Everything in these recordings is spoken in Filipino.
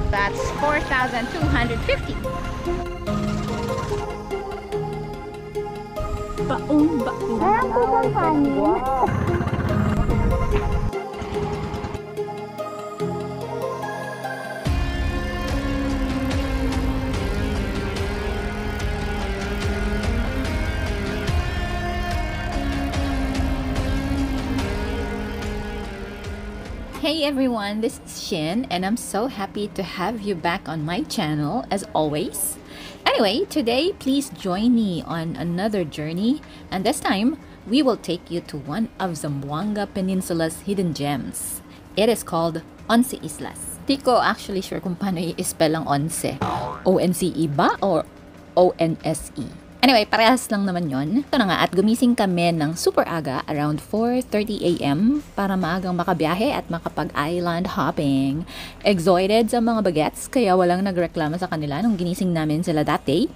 That's 4,250. Baong. Hey everyone, this is Shin and I'm so happy to have you back on my channel as always. Anyway, today please join me on another journey, and this time we will take you to one of Zamboanga Peninsula's hidden gems. It is called Once Islas. Di ko actually sure kung paano i-spell ang Once. O-N-C-E ba or O-N-S-E? Anyway, parehas lang naman yon. Ito na nga, at gumising kami ng super aga around 4:30 AM para maagang makabiyahe at makapag-island hopping. Excited sa mga bagets, kaya walang nagreklamo sa kanila nung ginising namin sila that day.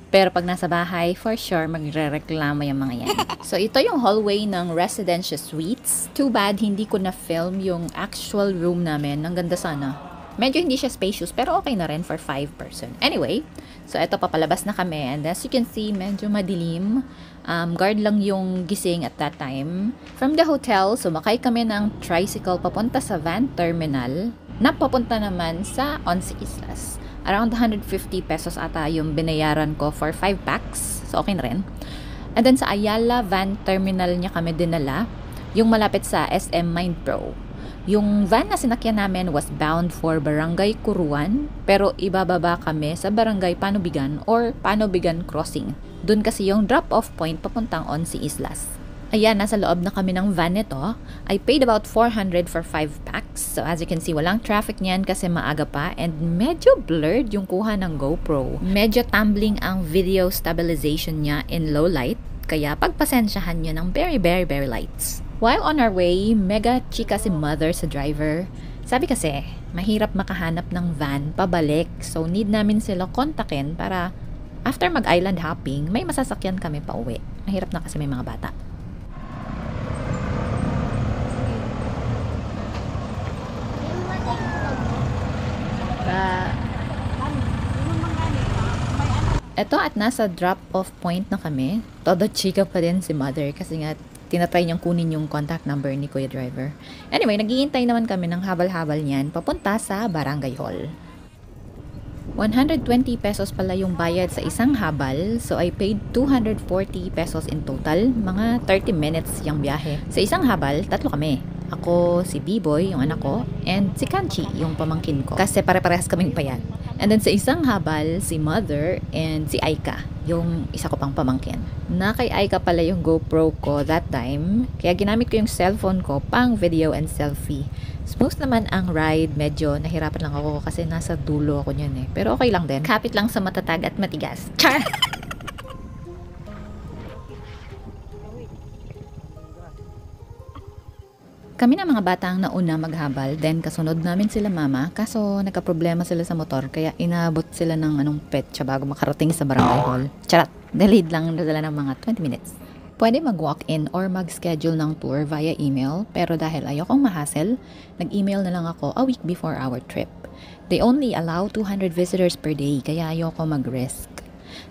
Pero pag nasa bahay, for sure, magre-reklamo yung mga yan. So, ito yung hallway ng Residential Suites. Too bad, hindi ko na-film yung actual room namin. Ang ganda sana. Medyo hindi siya spacious, pero okay na rin for 5 person. Anyway, so ito papalabas na kami. And as you can see, medyo madilim. Guard lang yung gising at that time. From the hotel, sumakay kami ng tricycle papunta sa van terminal na papunta naman sa Once Islas. Around 150 pesos ata yung binayaran ko for 5 packs. So, okay na rin. And then sa Ayala van terminal niya kami dinala, yung malapit sa SM Mindpro. Yung van na sinakyan namin was bound for Barangay Curuan, pero ibababa kami sa Barangay Panubigan or Panubigan Crossing. Doon kasi yung drop-off point papuntang Once Islas. Ayan, nasa loob na kami ng van nito. I paid about 400 for 5 packs. So as you can see, walang traffic niyan kasi maaga pa and medyo blurred yung kuha ng GoPro. Medyo tumbling ang video stabilization niya in low light, kaya pagpasensyahan nyo ng very lights. While on our way, mega chika si mother sa driver. Sabi kasi, mahirap makahanap ng van pabalik. So, need namin sila kontakin para after mag-island hopping, may masasakyan kami pa uwi. Mahirap na kasi may mga bata. Eto at nasa drop-off point na kami. Todo chika pa din si mother kasi nga tinatry niyang kunin yung contact number ni Kuya Driver. Anyway, naghihintay naman kami ng habal-habal niyan papunta sa Barangay Hall. 120 pesos pala yung bayad sa isang habal, so I paid 240 pesos in total. Mga 30 minutes yung biyahe. Sa isang habal, tatlo kami. Ako, si B-Boy, yung anak ko, and si Kanchi, yung pamangkin ko. Kasi pare-parehas kaming payat. And then sa isang habal, si Mother and si Aika, yung isa ko pang pamangkin. Na kay Aika pala yung GoPro ko that time, kaya ginamit ko yung cellphone ko pang video and selfie. Smooth naman ang ride, medyo nahirapan lang ako kasi nasa dulo ako niyan eh. Pero okay lang din. Kapit lang sa matatag at matigas. Char! Kami na mga bata ang nauna maghabal, then kasunod namin sila mama, kaso nagka-problema sila sa motor, kaya inaabot sila ng anong petsa bago makarating sa barangay hall. Charat! Delayed lang nadala ng mga 20 minutes. Pwede mag-walk-in or mag-schedule ng tour via email, pero dahil ayokong ma-hassle, nag-email na lang ako a week before our trip. They only allow 200 visitors per day, kaya ayoko mag-risk.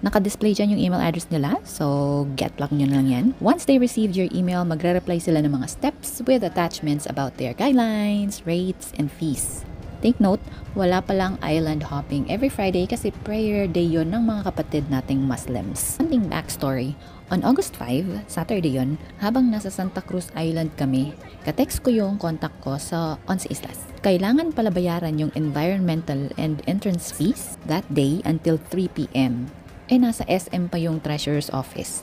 Naka-display dyan yung email address nila, so get luck nyo na lang yan. Once they received your email, magre-reply sila ng mga steps with attachments about their guidelines, rates, and fees. Take note, wala palang island hopping every Friday kasi prayer day yon ng mga kapatid nating Muslims. Something backstory, on August 5, Saturday yon, habang nasa Santa Cruz Island kami, katext ko yung contact ko sa Once Islas. Kailangan pala bayaran yung environmental and entrance fees that day until 3 p.m. Nasa SM pa yung treasurer's office.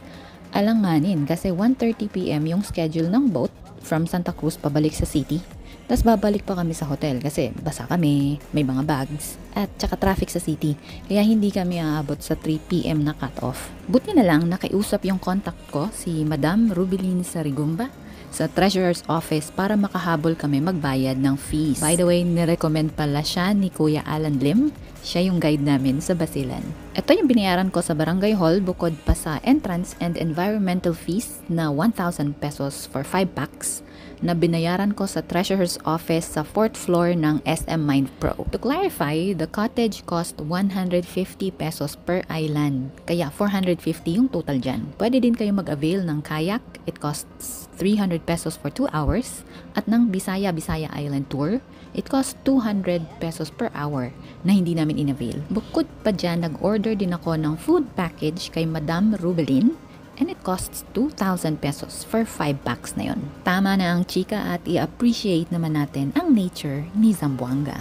Alanganin kasi 1:30 p.m. yung schedule ng boat from Santa Cruz pabalik sa city. Tapos babalik pa kami sa hotel kasi basa kami, may mga bags, at tsaka traffic sa city. Kaya hindi kami aabot sa 3 p.m. na cut-off. Buti na lang nakiusap yung contact ko, si Madam Rubilin Sarigumba. sa treasurer's office para makahabol kami magbayad ng fees. By the way, nirecommend pala siya ni Kuya Alan Lim. Siya yung guide namin sa Basilan. Ito yung binayaran ko sa barangay hall bukod pa sa entrance and environmental fees na 1,000 pesos for 5 packs na binayaran ko sa treasurer's office sa 4th floor ng SM Mind Pro. To clarify, the cottage cost 150 pesos per island. Kaya 450 yung total dyan. Pwede din kayo mag-avail ng kayak. It costs 300 pesos for 2 hours. At ng Bisaya Island Tour, it costs 200 pesos per hour na hindi namin in-avail. Bukod pa dyan, nag-order din ako ng food package kay Madam Rubelin. And it costs 2,000 pesos for 5 packs na yon. Tama na ang chika at i-appreciate naman natin ang nature ni Zamboanga.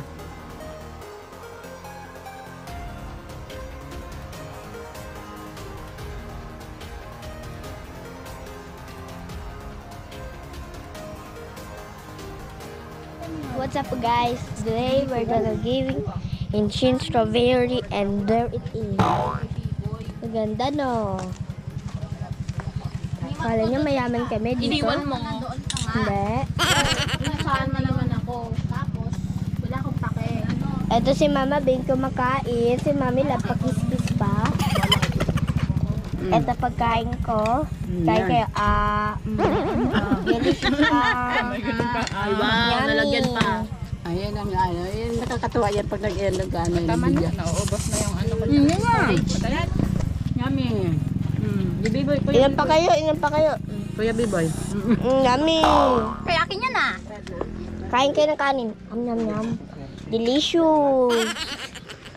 What's up guys? Today we're gonna giving Inshin strawberry and there it is. Maganda no. Kala nyo mayaman kami dito? Iniwan mo. Hindi. Saan na naman ako. Tapos, wala akong pake. Ito si Mama Bing kumakain. Si Mami lapakis-kis pa. Ito pagkain ko. Kain kayo. Delicious Ay, wow, nalagyan pa. Ayan ang ano, yun nakakatuwa yan pag nag-ialog ka na Tama na, naubos na yung ano ko dyan. Patalat. Yummy. Biboy, Ilan pa kayo? Ilan pa kayo? Kuya Biboy. Yummy. Kaya akin yan ah. Kain kayo ng kanin. Yum, yum. Delicious.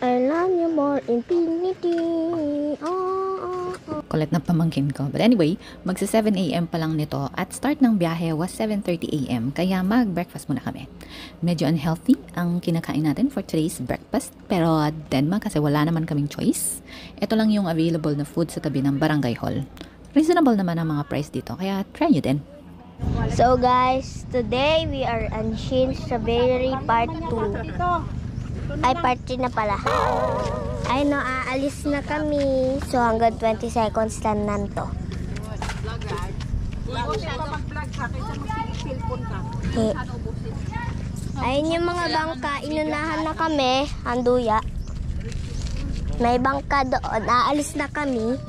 I love you more infinity. Kulit na pamangkin ko. But anyway, magsa 7 a.m. pa lang nito at start ng biyahe was 7:30 a.m. Kaya mag-breakfast muna kami. Medyo unhealthy ang kinakain natin for today's breakfast. Pero Denmark kasi wala naman kaming choice. Ito lang yung available na food sa tabi ng barangay hall. Reasonable naman ang mga price dito. Kaya try nyo din. So guys, today we are on Shin Strawberry Part 2. Ay, part 3 na pala. Ay no, aalis na kami. So hanggang 20 seconds lang nanto. Okay. Ayun yung mga bangka. Inunahan na kami. Anduya. May bangka doon. Aalis na kami.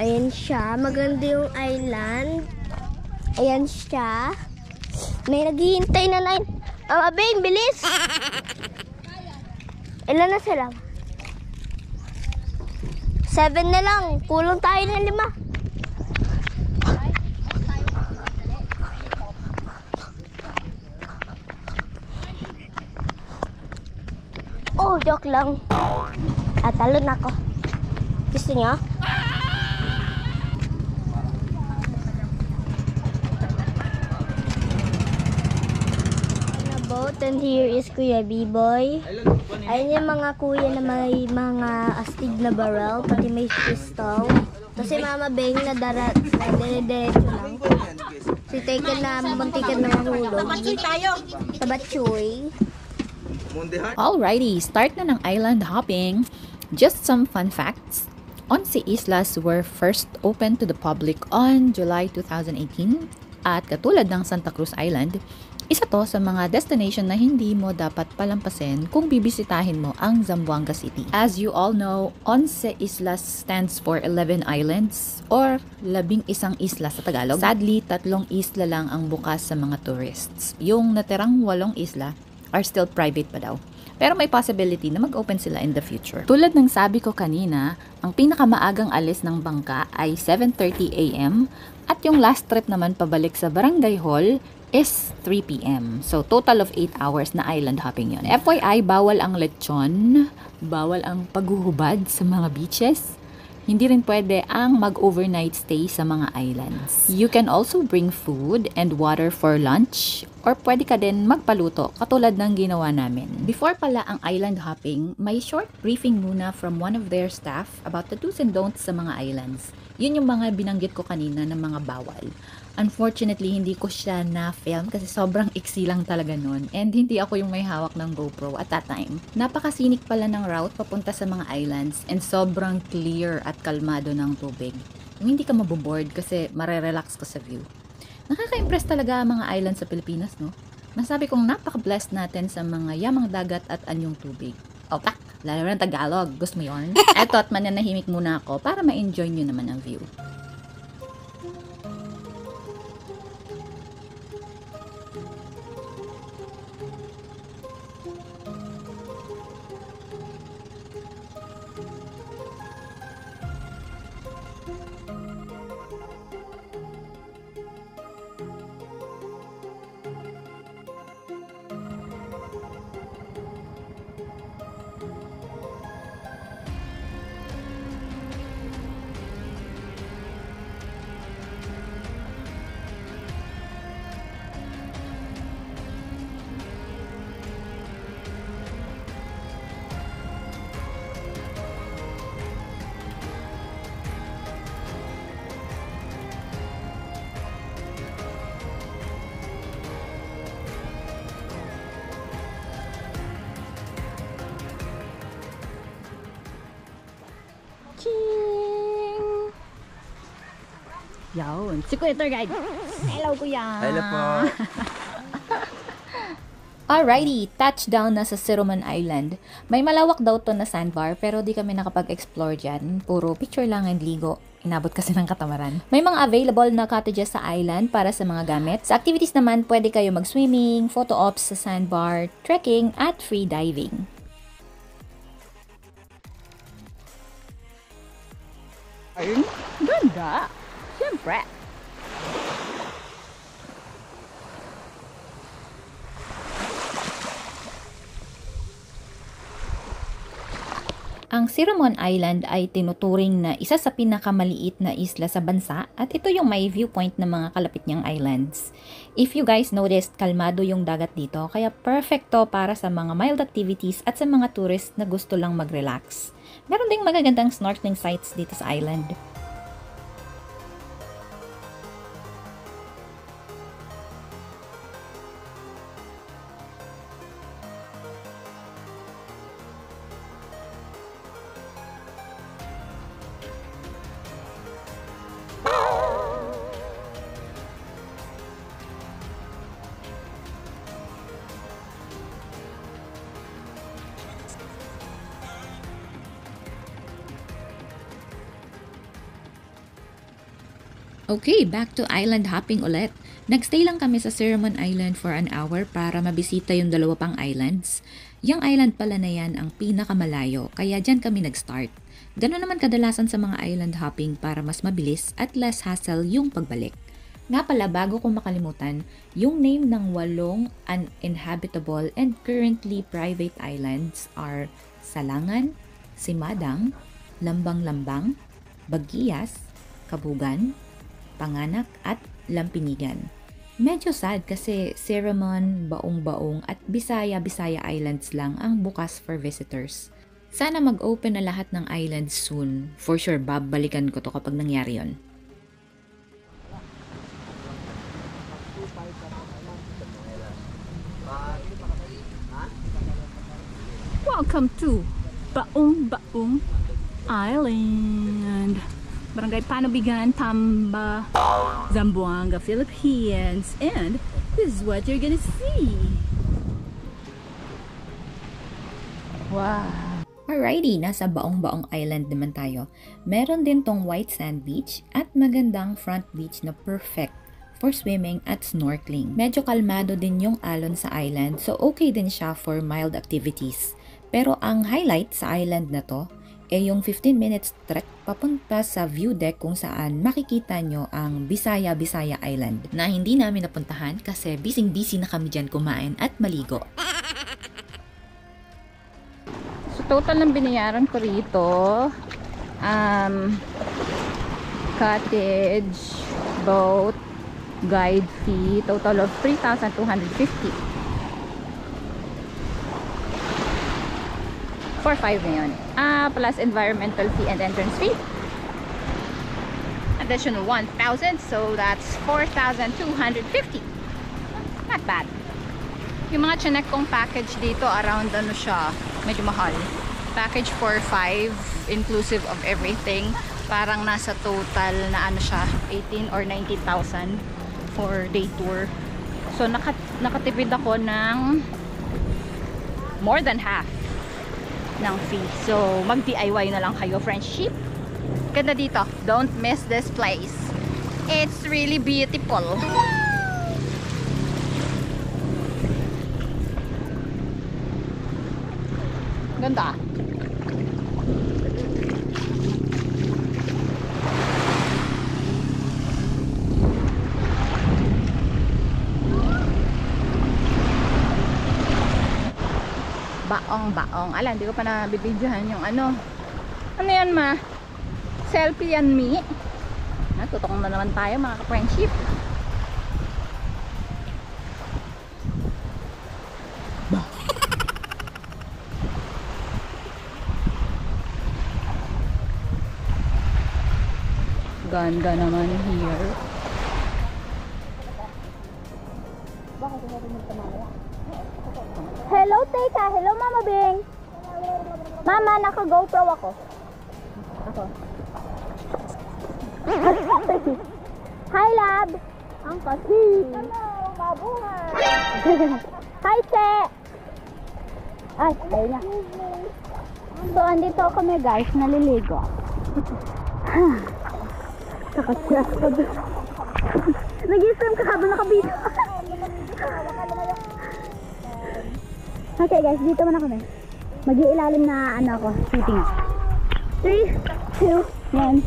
Ayan siya. Maganda yung island. Ayan siya. May naghihintay na line. Abing, bilis! Ilan na sila? 7 na lang. Kulang tayo ng 5. Oh, joke lang. Talon ako. Gusto niyo? And here is Kuya B-Boy. Ayun yung mga kuya na may mga astig na barrel, pati may pistol. Tapos si Mama Beng na dire-diretso lang. Si Teka na muntikan na mahulog. Sa Batchoy. Alrighty, start na ng island hopping. Just some fun facts. 11 islas were first opened to the public on July 2018. At katulad ng Santa Cruz Island, isa to sa mga destination na hindi mo dapat palampasin kung bibisitahin mo ang Zamboanga City. As you all know, 11 Islas stands for 11 islands or 11 isla sa Tagalog. Sadly, 3 isla lang ang bukas sa mga tourists. Yung natirang 8 isla are still private pa daw. Pero may possibility na mag-open sila in the future. Tulad ng sabi ko kanina, ang pinakamaagang alis ng bangka ay 7:30 a.m. at yung last trip naman pabalik sa Barangay Hall is 3 p.m. So, total of 8 hours na island hopping yon. FYI, bawal ang lechon, bawal ang paghuhubad sa mga beaches, hindi rin pwede ang mag-overnight stay sa mga islands. You can also bring food and water for lunch, or pwede ka din magpaluto, katulad ng ginawa namin. Before pala ang island hopping, may short briefing muna from one of their staff about the do's and don'ts sa mga islands. Yun yung mga binanggit ko kanina ng mga bawal. Unfortunately, hindi ko siya na-film kasi sobrang iksi lang talaga nun. And hindi ako yung may hawak ng GoPro at that time. Napakasinik pala ng route papunta sa mga islands and sobrang clear at kalmado ng tubig. Hindi ka maboboard kasi marerelax ka sa view. Nakaka-impress talaga ang mga island sa Pilipinas, no? Masabi kong napaka-blessed natin sa mga yamang dagat at anyong tubig. Opak! Lalo na Tagalog. Gusto mo yun? Eto at mananahimik muna ako para ma-enjoy nyo naman ang view. Ching! Yun. Si Kuya Tour Guide. Hello, Kuya. Hello po. Alrighty, touchdown na sa Siruman Island. May malawak daw to na sandbar pero di kami nakapag-explore dyan. Puro picture lang and ligo. Inabot kasi ng katamaran. May mga available na cottages sa island para sa mga gamit. Sa activities naman, pwede kayo mag-swimming, photo ops sa sandbar, trekking, at free diving. Ayun, ganda. Siyempre. Ang Siramon Island ay tinuturing na isa sa pinakamaliit na isla sa bansa at ito yung may viewpoint ng mga kalapit niyang islands. If you guys noticed, kalmado yung dagat dito kaya perfecto para sa mga mild activities at sa mga tourist na gusto lang mag-relax. Meron ding magagandang snorkeling sites dito sa island. Okay, back to island hopping ulit. Nagstay lang kami sa Siramon Island for an hour para mabisita yung dalawa pang islands. Yung island pala na yan ang pinakamalayo, kaya dyan kami nag-start. Ganoon naman kadalasan sa mga island hopping para mas mabilis at less hassle yung pagbalik. Nga pala, bago ko makalimutan, yung name ng 8 uninhabitable and currently private islands are Salangan, Simadang, Lambang-Lambang, Bagiyas, Kabugan, Panganak at Lampinigan. Medyo sad kasi Siramon, Baong-Baong at Bisaya-Bisaya Islands lang ang bukas for visitors. Sana mag-open na lahat ng islands soon. For sure, babalikan ko to kapag nangyari yon. Welcome to Baong-Baong Island. Barangay Panubigan, Tamba, Zamboanga, Philippines. And this is what you're gonna see. Wow! Alrighty, nasa Baong-Baong Island naman tayo. Meron din tong white sand beach at magandang front beach na perfect for swimming at snorkeling. Medyo kalmado din yung alon sa island, so okay din siya for mild activities. Pero ang highlight sa island na to yung 15 minutes trek papunta sa view deck kung saan makikita nyo ang Bisaya-Bisaya Island na hindi namin napuntahan kasi busy na kami dyan kumain at maligo. So total ng binayaran ko rito, cottage, boat, guide fee, total of 3,250. For 5 na yun. Plus environmental fee and entrance fee. Additional 1,000. So that's 4,250. Not bad. Yung mga chinek kong package dito, around ano siya, medyo mahal. Package for 5, inclusive of everything. Parang nasa total na ano siya, 18 or 19,000 or day tour. So nakatipid ako ng more than half ng fee. So mag DIY na lang kayo, friendship. Ganda dito. Don't miss this place. It's really beautiful. Ganda. Baong. Ala, hindi ko pa nabibidyohan yung ano. Ano yan, ma? Selfie and me. Tutok na naman tayo, mga ka-friendship. Ganda naman here. Hello, Teka. Hello, Mama Bing. Mama, naka-GoPro ako. Hi, Lab. Ang kasi. Hello, mabuhay. Hi, Che. Ay, ayun niya. So, andito kami, guys. Naliligo. Nakastress ko doon. Nag-isip ka habang nakabito. Okay, guys. Dito muna kami. Mag-iilalim na ano ako. Shooting. 3, 2, 1.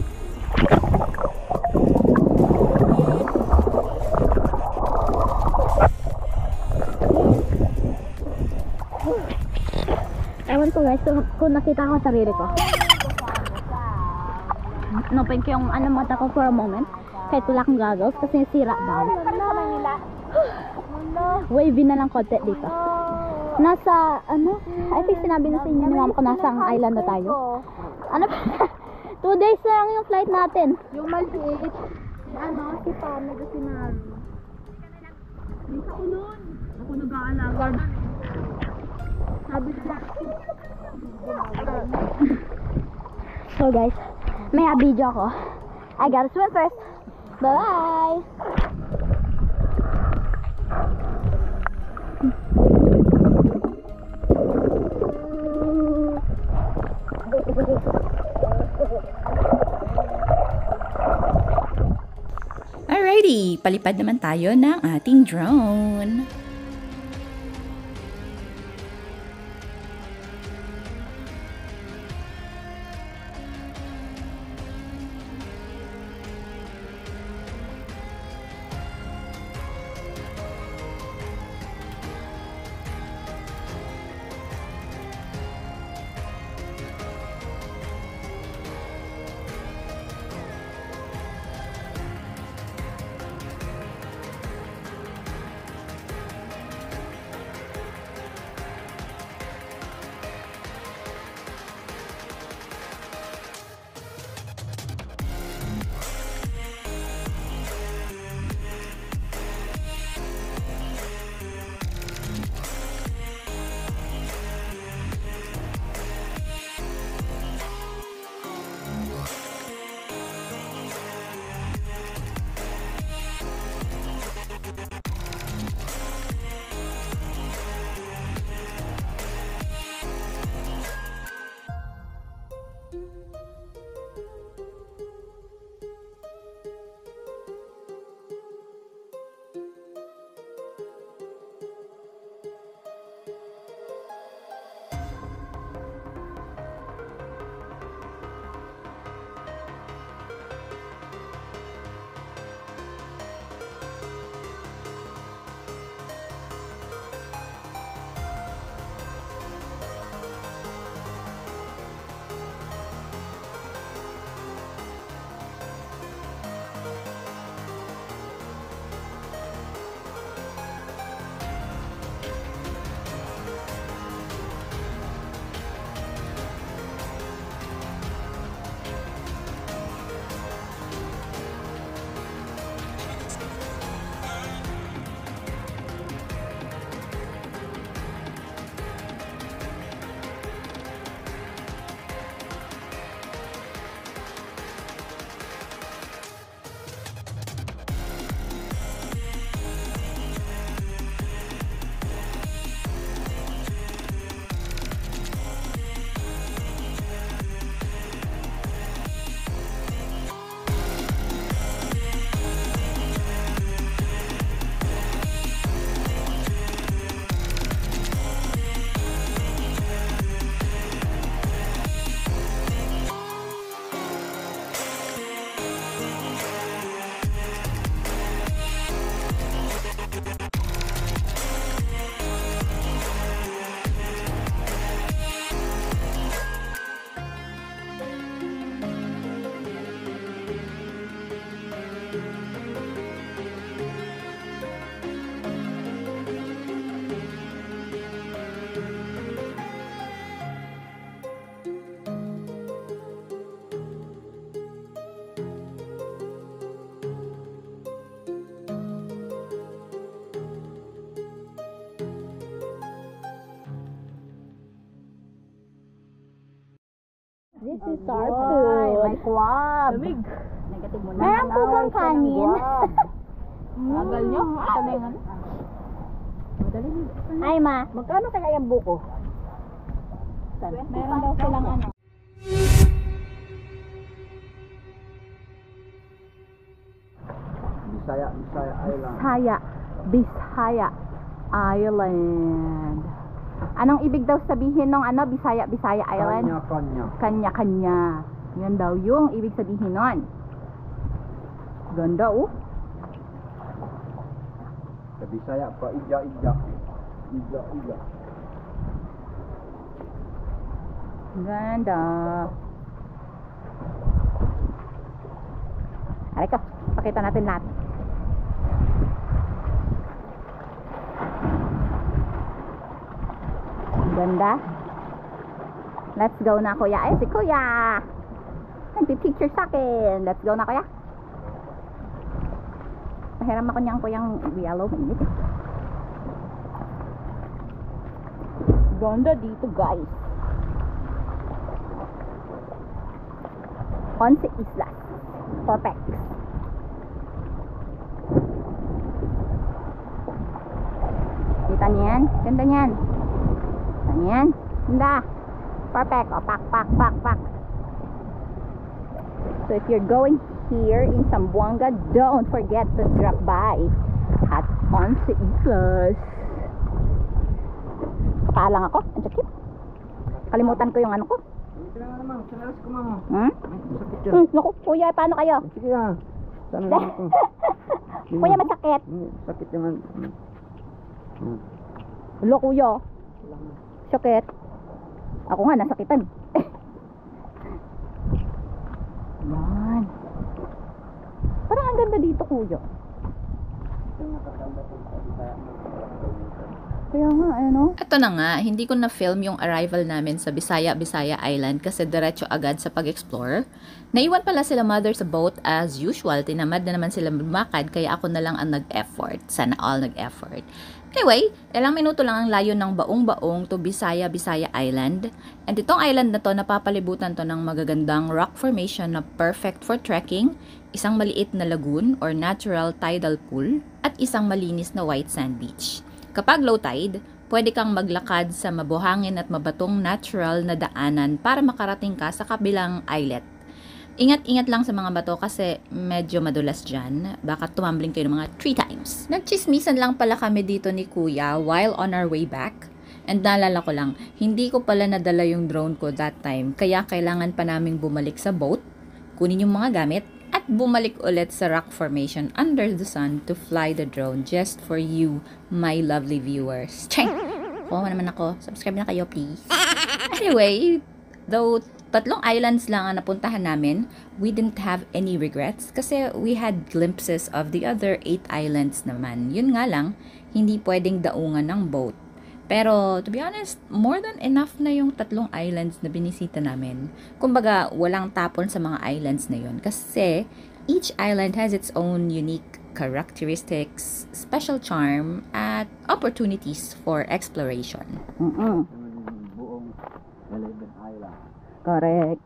Ewan ko guys, kung nakita ko sarili ko. Nopen ko yung ano mata ko for a moment. Kahit wala akong goggles kasi sira daw. Wavy na lang konti dito. Nasa, ano? I think sinabi na sa inyo ni mama ko nasa ang island na tayo. Ano pa? 2 days lang yung flight natin. Yung maliit. Ano, si Pam, nag-sinaro. Bisa ko nun. Ako nag-aalaga. Sabi sa So guys, may video ako. I gotta swim first. Bye! Alrighty, palipad naman tayo ng ating drone. This is our food. May kwab. Negative mo na. Meron po bang kanin? Agal nyo? Ito na yung ano? Ay, ma. Magkano kaya yung buko? Meron daw silang ano. Bisaya Island. Bisaya Island. Anong ibig daw sabihin ng ano, Bisaya Island? Kanya. Kanya-kanya. Yan daw yung ibig sabihin nun. Ganda, oh. Sa Bisaya pa, ija. Ganda. Aray ko, pakita natin lahat. Ganda. Let's go na, kuya. Ay, si kuya. Nagpipicture sa akin. Let's go na, kuya. Pahiram ako niyang kuyang yellow. Mainit eh. Ganda dito, guys. 11 islas. Perfect. Kita niyo yan? Ganda niyan. Kita niyo yan? Ganda. Perfect. O, pak. So if you're going here in Zamboanga, don't forget to drop by at 11 Islas. Kapalang ako. Ang sakit. Kalimutan ko yung ano ko. Sige na naman, sinalas ko mama. Sakit yun. Naku, kuya, paano kayo? Sige na. Sana naman ko. Kuya, masakit. Sakit naman. Hello, kuya. Sakit. Ako nga, nasakitan. Yan. Parang ang ganda dito, kuya. Kaya nga, ano? Ito na nga, hindi ko na-film yung arrival namin sa Bisaya Island kasi diretso agad sa pag-explore. Naiwan pala sila mother sa boat as usual. Tinamad na naman sila lumakad kaya ako na lang ang nag-effort. Sana all nag-effort. Anyway, ilang minuto lang ang layo ng baong-baong to Bisaya Island. And itong island na to, napapalibutan to ng magagandang rock formation na perfect for trekking, isang maliit na lagoon or natural tidal pool, at isang malinis na white sand beach. Kapag low tide, pwede kang maglakad sa mabuhangin at mabatong natural na daanan para makarating ka sa kabilang islet. Ingat-ingat lang sa mga bato kasi medyo madulas dyan. Baka tumambling kayo ng mga 3 times. Nagchismisan lang pala kami dito ni Kuya while on our way back. And naalala ko lang, hindi ko pala nadala yung drone ko that time. Kaya kailangan pa naming bumalik sa boat, kunin yung mga gamit, at bumalik ulit sa rock formation under the sun to fly the drone just for you, my lovely viewers. Cheng! Kuha naman ako. Subscribe na kayo, please. Anyway, though 3 islands lang ang napuntahan namin, we didn't have any regrets kasi we had glimpses of the other 8 islands naman. Yun nga lang, hindi pwedeng daungan ng boat. Pero, to be honest, more than enough na yung 3 islands na binisita namin. Kumbaga, walang tapon sa mga islands na yun. Kasi, each island has its own unique characteristics, special charm, at opportunities for exploration. Buong 11 Island. Correct.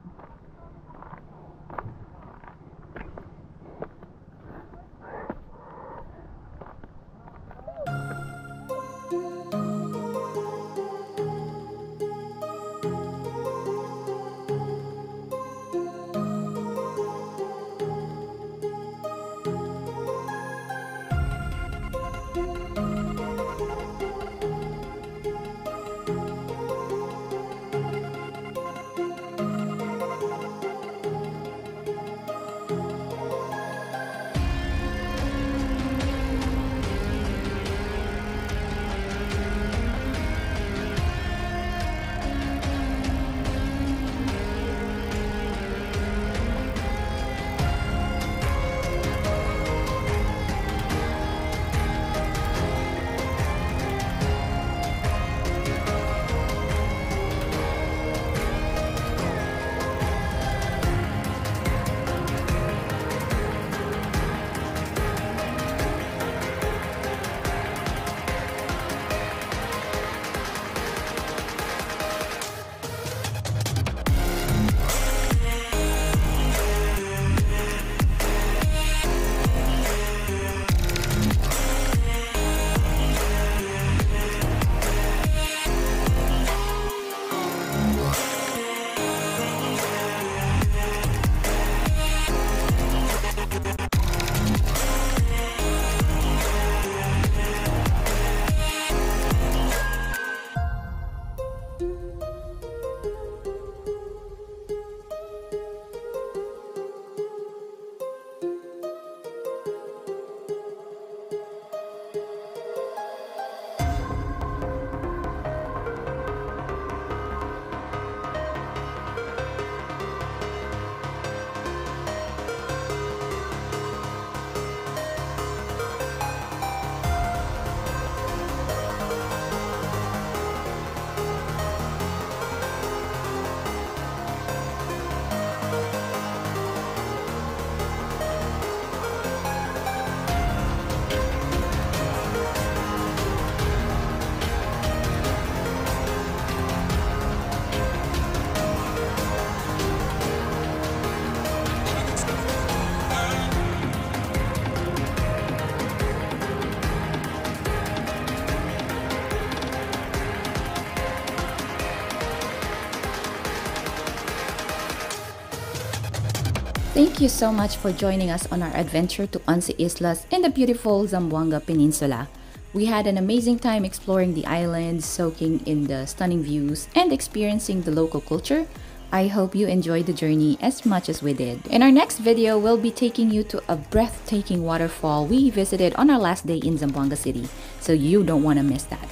Thank you so much for joining us on our adventure to 11 Islas in the beautiful Zamboanga Peninsula. We had an amazing time exploring the island, soaking in the stunning views, and experiencing the local culture. I hope you enjoyed the journey as much as we did. In our next video, we'll be taking you to a breathtaking waterfall we visited on our last day in Zamboanga City, so you don't want to miss that.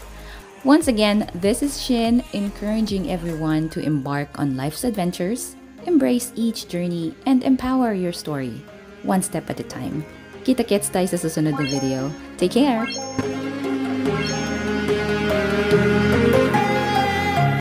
Once again, this is Shin, encouraging everyone to embark on life's adventures, embrace each journey, and empower your story, one step at a time. Kita-kits tayo sa susunod na video. Take care!